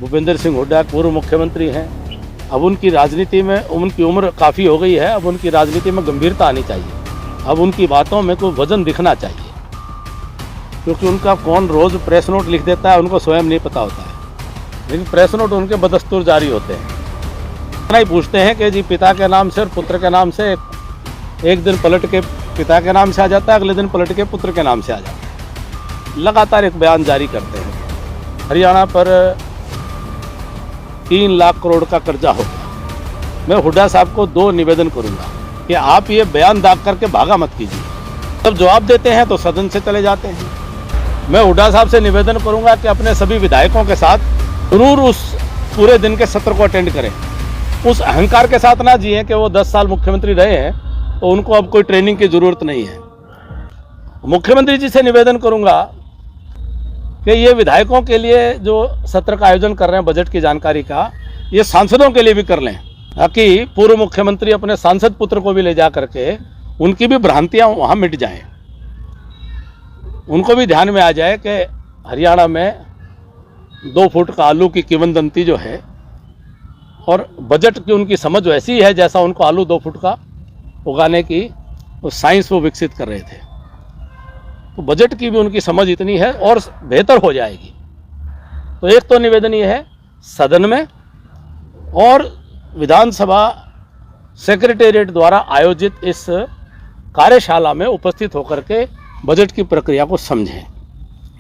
भूपेंद्र सिंह हुड्डा पूर्व मुख्यमंत्री हैं। अब उनकी राजनीति में उनकी उम्र काफ़ी हो गई है, अब उनकी राजनीति में गंभीरता आनी चाहिए। अब उनकी बातों में कोई वजन दिखना चाहिए, क्योंकि उनका कौन रोज़ प्रेस नोट लिख देता है उनको स्वयं नहीं पता होता है, लेकिन प्रेस नोट उनके बदस्तूर जारी होते हैं। इतना ही पूछते हैं कि जी पिता के नाम से और पुत्र के नाम से, एक दिन पलट के पिता के नाम से आ जाता है, अगले दिन पलट के पुत्र के नाम से आ जाता है। लगातार एक बयान जारी करते हैं। हरियाणा पर 3 लाख करोड़ का कर्जा होगा। मैं हुड्डा साहब को 2 निवेदन करूंगा कि आप ये बयान दाग करके भागा मत कीजिए। जब जवाब देते हैं तो सदन से चले जाते हैं। मैं हुड्डा साहब से निवेदन करूंगा कि अपने सभी विधायकों के साथ जरूर उस पूरे दिन के सत्र को अटेंड करें। उस अहंकार के साथ ना जिए कि वो 10 साल मुख्यमंत्री रहे हैं तो उनको अब कोई ट्रेनिंग की जरूरत नहीं है। मुख्यमंत्री जी से निवेदन करूंगा कि ये विधायकों के लिए जो सत्र का आयोजन कर रहे हैं बजट की जानकारी का, ये सांसदों के लिए भी कर लें, ताकि पूर्व मुख्यमंत्री अपने सांसद पुत्र को भी ले जा करके उनकी भी भ्रांतियां वहां मिट जाएं। उनको भी ध्यान में आ जाए कि हरियाणा में 2 फुट का आलू की किवंदंती जो है, और बजट की उनकी समझ वैसी है जैसा उनको आलू 2 फुट का उगाने की साइंस वो विकसित कर रहे थे। तो बजट की भी उनकी समझ इतनी है और बेहतर हो जाएगी। तो एक तो निवेदन ये है सदन में और विधानसभा सेक्रेटेरिएट द्वारा आयोजित इस कार्यशाला में उपस्थित होकर के बजट की प्रक्रिया को समझें।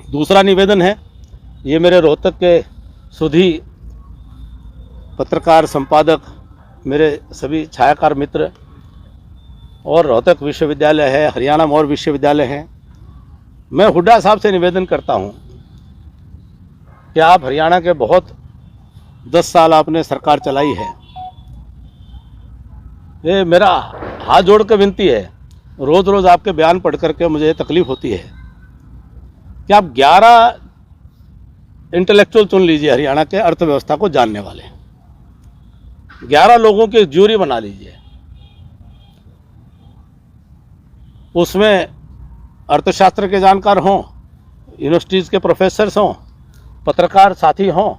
दूसरा निवेदन है, ये मेरे रोहतक के सुधी पत्रकार संपादक, मेरे सभी छायाकार मित्र और रोहतक विश्वविद्यालय है, हरियाणा में और विश्वविद्यालय हैं। मैं हुड्डा साहब से निवेदन करता हूं कि आप हरियाणा के बहुत 10 साल आपने सरकार चलाई है। ये मेरा हाथ जोड़ के विनती है, रोज़ रोज़ आपके बयान पढ़ करके मुझे तकलीफ होती है कि आप 11 इंटेलेक्चुअल चुन लीजिए हरियाणा के अर्थव्यवस्था को जानने वाले, 11 लोगों की ज्यूरी बना लीजिए। उसमें अर्थशास्त्र के जानकार हों, यूनिवर्सिटीज़ के प्रोफेसर्स हों, पत्रकार साथी हों।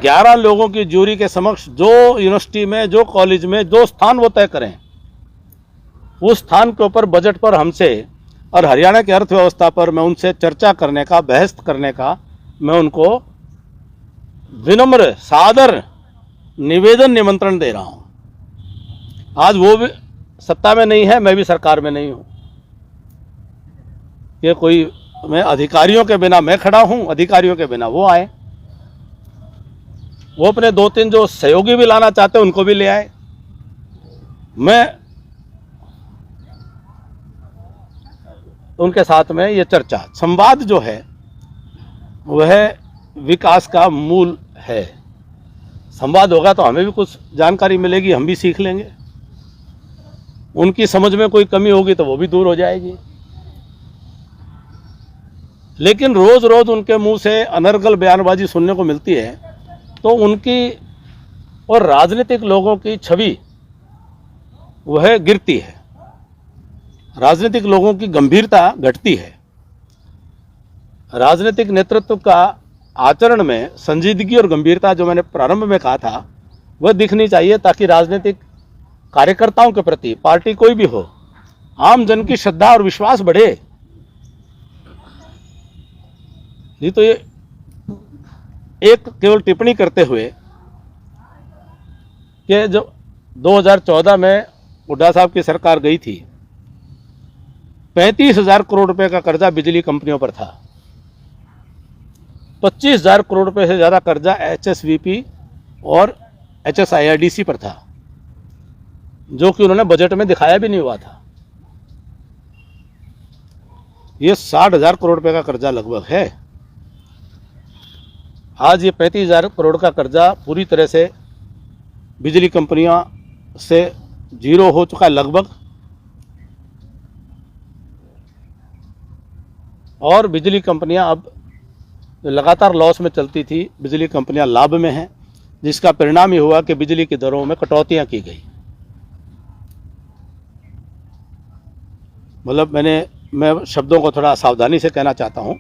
11 लोगों की ज्यूरी के समक्ष जो यूनिवर्सिटी में, जो कॉलेज में जो स्थान वो तय करें, उस स्थान के ऊपर बजट पर हमसे और हरियाणा की अर्थव्यवस्था पर मैं उनसे चर्चा करने का, बहस करने का मैं उनको विनम्र सादर निवेदन निमंत्रण दे रहा हूं। आज वो भी सत्ता में नहीं है, मैं भी सरकार में नहीं हूं। ये कोई मैं अधिकारियों के बिना मैं खड़ा हूं, अधिकारियों के बिना वो आए। वो अपने 2-3 जो सहयोगी भी लाना चाहते हैं उनको भी ले आए। मैं उनके साथ में ये चर्चा संवाद जो है वह विकास का मूल है। संवाद होगा तो हमें भी कुछ जानकारी मिलेगी, हम भी सीख लेंगे। उनकी समझ में कोई कमी होगी तो वो भी दूर हो जाएगी। लेकिन रोज रोज उनके मुंह से अनर्गल बयानबाजी सुनने को मिलती है तो उनकी और राजनीतिक लोगों की छवि वह गिरती है, राजनीतिक लोगों की गंभीरता घटती है। राजनीतिक नेतृत्व का आचरण में संजीदगी और गंभीरता जो मैंने प्रारंभ में कहा था वह दिखनी चाहिए, ताकि राजनीतिक कार्यकर्ताओं के प्रति, पार्टी कोई भी हो, आम जन की श्रद्धा और विश्वास बढ़े। नहीं तो ये एक केवल टिप्पणी करते हुए कि जब 2014 में हुड्डा साहब की सरकार गई थी, 35,000 करोड़ रुपए का कर्जा बिजली कंपनियों पर था। 25,000 करोड़ रुपए से ज़्यादा कर्जा HSVP और HSIRDC पर था, जो कि उन्होंने बजट में दिखाया भी नहीं हुआ था। ये 60,000 करोड़ रुपए का कर्जा लगभग है। आज ये 35,000 करोड़ का कर्जा पूरी तरह से बिजली कंपनियों से जीरो हो चुका है लगभग, और बिजली कंपनियां अब लगातार लॉस में चलती थी, बिजली कंपनियां लाभ में हैं, जिसका परिणाम ये हुआ कि बिजली की दरों में कटौतियां की गई। मतलब मैं शब्दों को थोड़ा सावधानी से कहना चाहता हूं।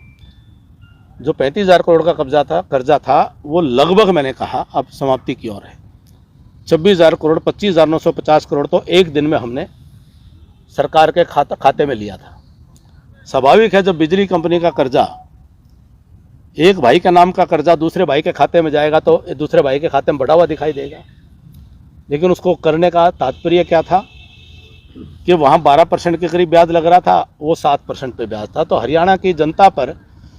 जो 35,000 करोड़ का कर्जा था वो लगभग मैंने कहा अब समाप्ति की ओर है। 26,000 करोड़ 25,950 करोड़ तो एक दिन में हमने सरकार के खाते में लिया था। स्वाभाविक है जब बिजली कंपनी का कर्जा, एक भाई के नाम का कर्जा दूसरे भाई के खाते में जाएगा तो दूसरे भाई के खाते में बढ़ा हुआ दिखाई देगा। लेकिन उसको करने का तात्पर्य क्या था कि वहाँ 12% के करीब ब्याज लग रहा था, वो 7% पे ब्याज था। तो हरियाणा की जनता पर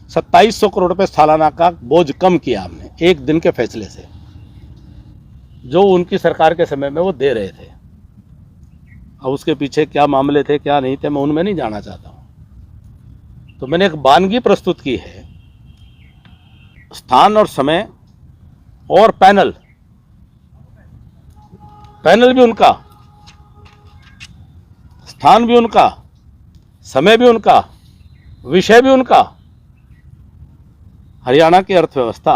2700 करोड़ रुपये सालाना का बोझ कम किया हमने एक दिन के फैसले से, जो उनकी सरकार के समय में वो दे रहे थे। अब उसके पीछे क्या मामले थे क्या नहीं थे मैं उनमें नहीं जाना चाहता हूँ। तो मैंने एक वानगी प्रस्तुत की है, स्थान और समय और पैनल भी उनका, स्थान भी उनका, समय भी उनका, विषय भी उनका, हरियाणा की अर्थव्यवस्था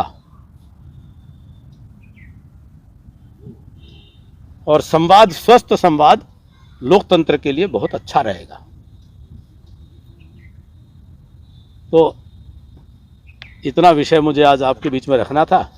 और संवाद, स्वस्थ संवाद लोकतंत्र के लिए बहुत अच्छा रहेगा। तो इतना विषय मुझे आज आपके बीच में रखना था।